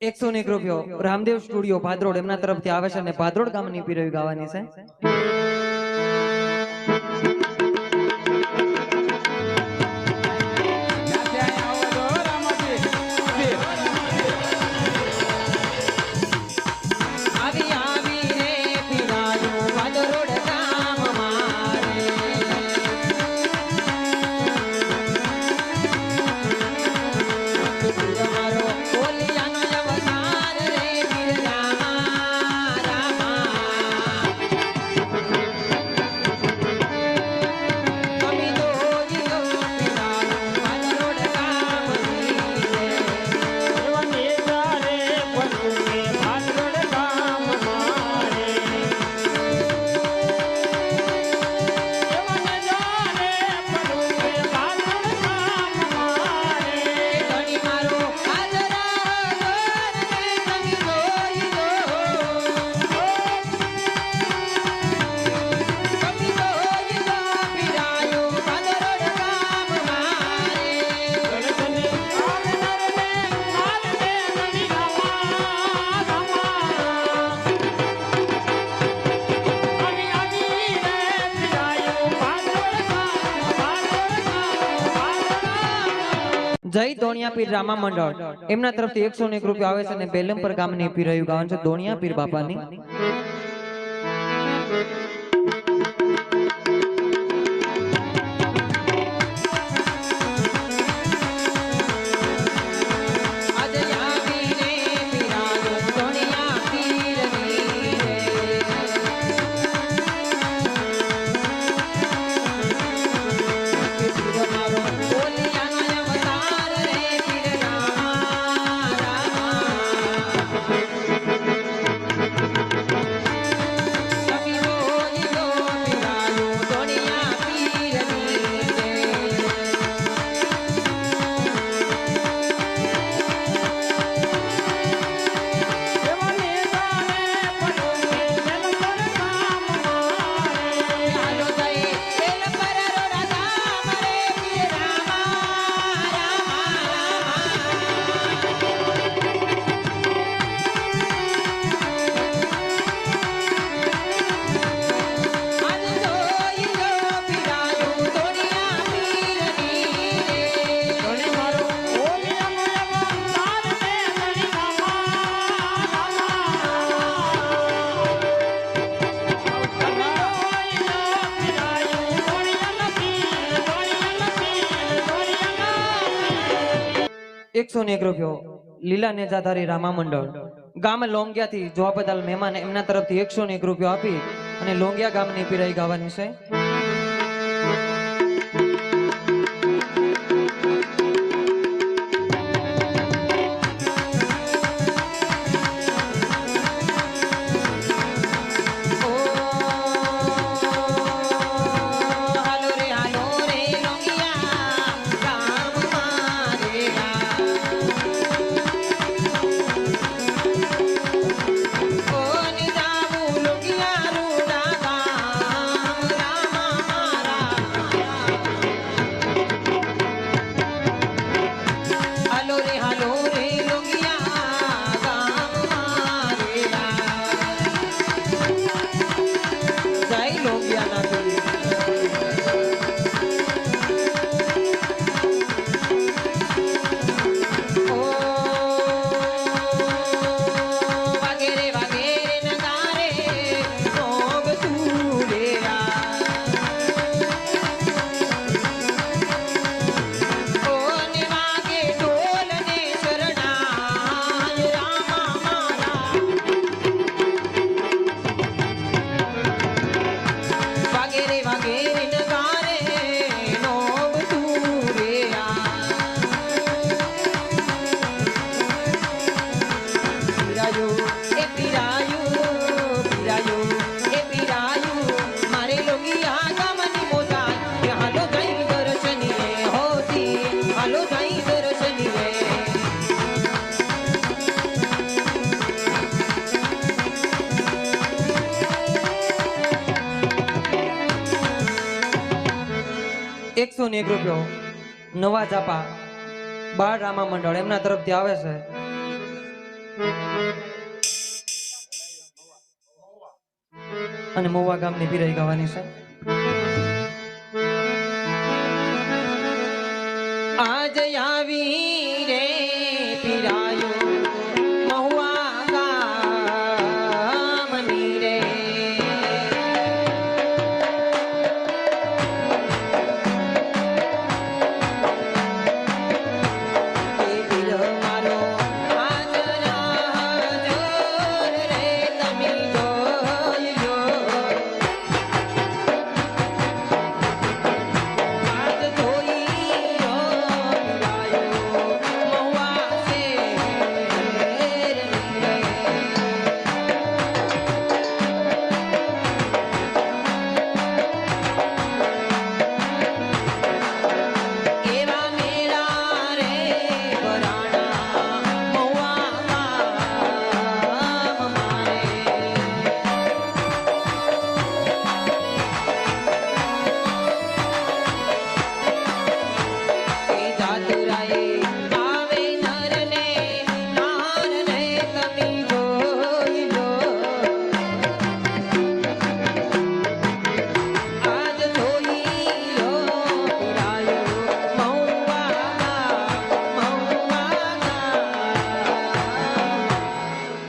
101 રૂપિયો રામદેવ સ્ટુડિયો ભાદરોડ એમના તરફથી આવે છે અને ભાદરોડ ગામની પીરવી ગાવાની છે। जय दोनिया पीर रामा मंडल एमना तरफथी 101 રૂપિયા આવે છે અને બેલમપર ગામની પીરયું ગાવાનું છે દોનિયા પીર બાપાની। ₹101 લીલા નેજાધારી રામા મંડળ ગામ લોંગિયા થી જોવા બદલ મહેમાન એમના તરફથી ₹101 આપી અને લોંગિયા ગામની પીરાઈ ગાવાની છે। ₹101 નવા જાપા બાળ રામા મંડળ એમના તરફથી આવે છે અને મહુવા ગામની પીરાઈ ગાવાની છે. આજ આવી